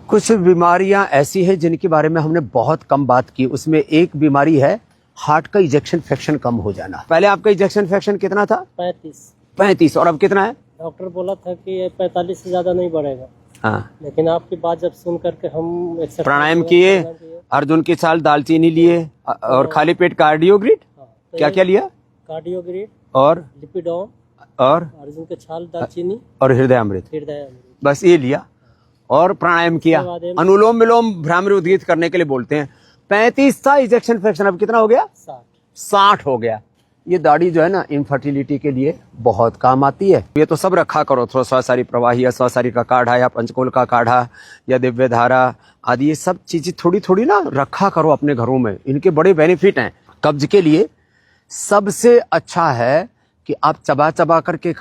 कुछ बीमारियां ऐसी हैं जिनके बारे में हमने बहुत कम बात की। उसमें एक बीमारी है हार्ट का इजेक्शन फ्रैक्शन कम हो जाना। पहले आपका इजेक्शन फ्रैक्शन कितना था? 35 और अब कितना है? डॉक्टर बोला था कि 45 से ज्यादा नहीं बढ़ेगा। हाँ, लेकिन आपकी बात जब सुन करके हम प्राणायाम किए, अर्जुन की छाल, दालचीनी लिए और खाली पेट कार्डियोग्रिड। क्या क्या लिया? कार्डियोग्रिड और लिपिडोन और अर्जुन के छाल, दालचीनी और हृदयामृत, बस ये लिया और प्राणायाम किया। अनुलोम विलोम भ्रामरी उद्गीत करने के लिए बोलते हैं। 35 था इजेक्शन फ्रैक्शन, अब कितना हो गया? 60 हो गया। ये दाढ़ी जो है ना इनफर्टिलिटी के लिए बहुत काम आती है। ये तो सब रखा करो, थोड़ा स्वासारी प्रवाही या स्वासारी का काढ़ा या पंचकोल का काढ़ा या दिव्य धारा आदि, ये सब चीजें थोड़ी थोड़ी ना रखा करो अपने घरों में। इनके बड़े बेनिफिट हैं। कब्ज के लिए सबसे अच्छा है कि आप चबा चबा करके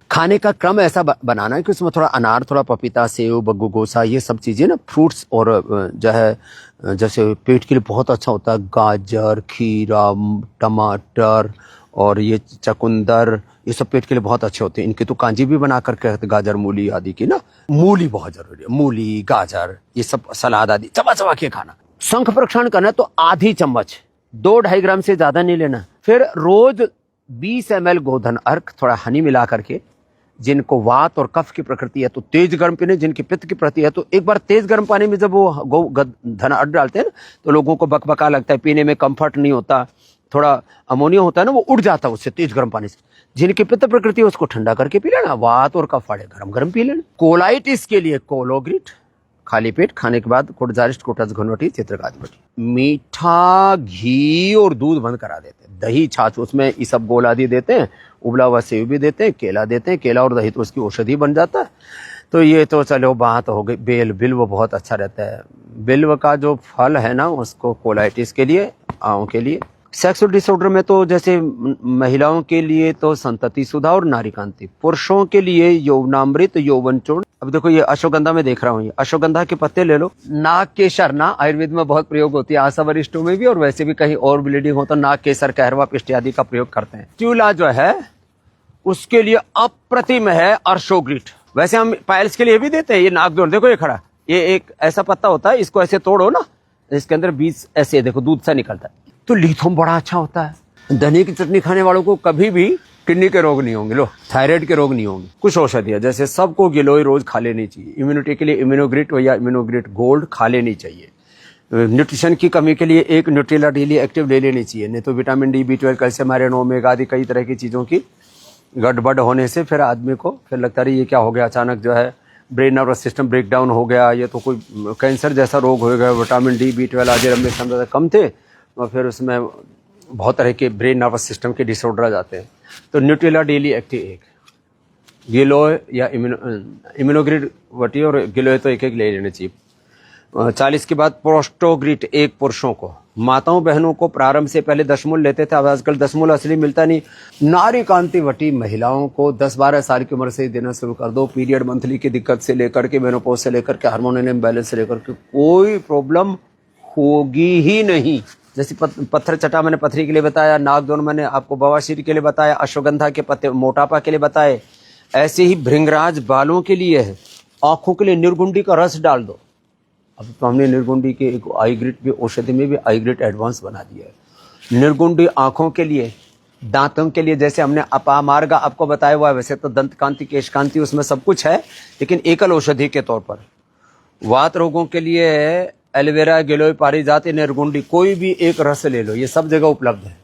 खाने का क्रम ऐसा बनाना है कि उसमें थोड़ा अनार, थोड़ा पपीता, सेव, बग्गू गोसा, ये सब चीजें ना फ्रूट्स, और जो है जैसे पेट के लिए बहुत अच्छा होता है गाजर, खीरा, टमाटर और ये चकुंदर, ये सब पेट के लिए बहुत अच्छे होते हैं। इनकी तो कांजी भी बना करके गाजर मूली आदि की ना। मूली बहुत जरूरी है, मूली, गाजर, ये सब सलाद आदि चबा चबा के खाना। शंख प्रक्षालन करना तो आधी चम्मच, 2-2.5 ग्राम से ज्यादा नहीं लेना। फिर रोज 20 ml गोधन अर्क, थोड़ा हनी मिला करके, जिनको वात और कफ की प्रकृति है तो तेज गर्म पीने, जिनकी पित्त की प्रकृति है तो एक बार तेज गर्म पानी में जब वो धन अर्क डालते हैं ना तो लोगों को बकबका लगता है, पीने में कंफर्ट नहीं होता, थोड़ा अमोनिया होता है ना, वो उड़ जाता है उससे तेज गर्म पानी से। जिनकी पित्त प्रकृति है उसको ठंडा करके पी लेना। वात और कफ वाले गरम गरम पी लेना। कोलाइटिस के लिए कोलोग्रिट, खाली पेट खाने के बाद कोटजारिस्ट, कोटज घनवटी, चित्रकाजवटी। मीठा, घी और दूध बंद करा देते हैं। दही, छाछ, उसमें इसबगोल आदि देते हैं, उबला हुआ सेव भी देते हैं, केला देते हैं। केला और दही तो उसकी औषधि बन जाता है। तो ये तो चलो बात हो गई। बेल, बिल्व बहुत अच्छा रहता है। बिल्व का जो फल है ना उसको कोलाइटिस के लिए, आंखों के लिए। सेक्सुअल डिसऑर्डर में तो जैसे महिलाओं के लिए तो संतति सुधा और नारीकांति, पुरुषों के लिए यौवनामृत, यौवन चूर्ण। अब देखो ये अश्वगंधा में देख रहा हूँ, ये अश्वगंधा के पत्ते ले लो। नाग केसर ना आयुर्वेद में बहुत प्रयोग होती है, आशा वरिष्ठों में भी, और वैसे भी कहीं और ब्लीडिंग हो तो नाग केसर, कहरवा, पिष्ट आदि का प्रयोग करते हैं। ट्यूला जो है उसके लिए अप्रतिम है अर्शोग्रिट। वैसे हम पायल्स के लिए भी देते हैं। ये नागदोर देखो, ये खड़ा, ये एक ऐसा पत्ता होता है, इसको ऐसे तोड़ो ना, इसके अंदर बीज ऐसे देखो दूध सा निकलता है। तो लिथोम बड़ा अच्छा होता है। धनिया की चटनी खाने वालों को कभी भी किडनी के रोग नहीं होंगे, लो थायराइड के रोग नहीं होंगे। कुछ औषधियां जैसे सबको गिलोय रोज खा लेनी चाहिए। इम्यूनिटी के लिए इम्यूनोग्रिट या इम्यूनोग्रिट गोल्ड खा लेनी चाहिए। न्यूट्रिशन की कमी के लिए एक न्यूट्रिला डेली एक्टिव ले लेनी चाहिए। नहीं तो vitamin D, B12, calcium, iron, omega आदि कई तरह की चीजों की गड़बड़ होने से फिर आदमी को फिर लगता है ये क्या हो गया, अचानक जो है ब्रेन नर्वस सिस्टम ब्रेकडाउन हो गया, ये तो कोई कैंसर जैसा रोग हो गया। विटामिन डी, B12 आदि लंबे समय तक कम थे और फिर उसमें बहुत तरह के ब्रेन नर्वस सिस्टम के डिसऑर्डर आ जाते हैं। तो न्यूट्रिला डेली एक्टिव एक, गिलोय या इम्यूनोग्रिड वटी और गिलोय तो एक एक ले लेने चाहिए। 40 के बाद प्रोस्टोग्रिट एक पुरुषों को। माताओं बहनों को प्रारंभ से पहले दशमूल लेते थे, अब आजकल दशमूल असली मिलता नहीं। नारी कांति वटी महिलाओं को 10-12 साल की उम्र से ही देना शुरू कर दो। पीरियड मंथली की दिक्कत से लेकर के, मेनोपॉज से लेकर के, हार्मोनल इम्बैलेंस से लेकर के कोई प्रॉब्लम होगी ही नहीं। जैसे पत्थर चटा मैंने पथरी के लिए बताया, नागदोन मैंने आपको बवासीर के लिए बताया, अश्वगंधा के पत्ते मोटापा के लिए बताए। ऐसे ही भृंगराज बालों के लिए है। आंखों के लिए निर्गुंडी का रस डाल दो। अब तो हमने निर्गुंडी के एक आईग्रिट भी, औषधि में भी आईग्रिट एडवांस बना दिया है। निर्गुंडी आंखों के लिए, दांतों के लिए, जैसे हमने अपामार्ग आपको बताया हुआ है, वैसे तो दंत कांति, केश कांति, उसमें सब कुछ है, लेकिन एकल औषधि के तौर पर। वात रोगों के लिए एलोवेरा, गिलोय, पारिजात, निर्गुंडी, कोई भी एक रस ले लो, ये सब जगह उपलब्ध है।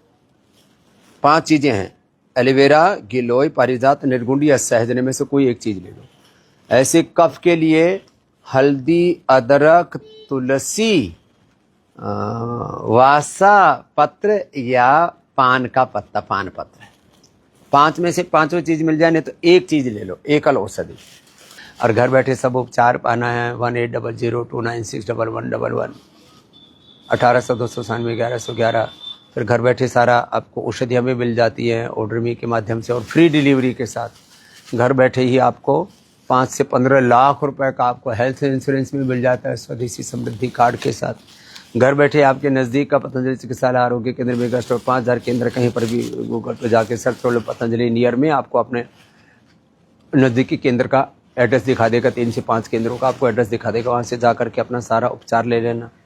5 चीजें हैं, एलोवेरा, गिलोय, पारिजात, निर्गुंडी या सहजने में से कोई एक चीज ले लो। ऐसे कफ के लिए हल्दी, अदरक, तुलसी, वासा पत्र या पान का पत्ता, पान पत्र। 5 में से 5 चीज मिल जाए, नहीं तो एक चीज ले लो, एकल औषधि। और घर बैठे सब उपचार पाना है 180029611111 1800-297-1111। फिर घर बैठे सारा आपको औषधियाँ भी मिल जाती हैं ऑर्डर मी के माध्यम से, और फ्री डिलीवरी के साथ घर बैठे ही आपको 5 से 15 लाख रुपए का आपको हेल्थ इंश्योरेंस भी मिल जाता है स्वदेशी समृद्धि कार्ड के साथ। घर बैठे आपके नज़दीक का पतंजलि चिकित्सालय आरोग्य केंद्र मेगा स्टोर 5000 केंद्र, कहीं पर भी गूगल पर जाके सर्च कर लो पतंजलि नियर में, आपको अपने नज़दीकी केंद्र का एड्रेस दिखा देगा, 3 से 5 केंद्रों का आपको एड्रेस दिखा देगा, वहाँ से जा करके अपना सारा उपचार ले लेना।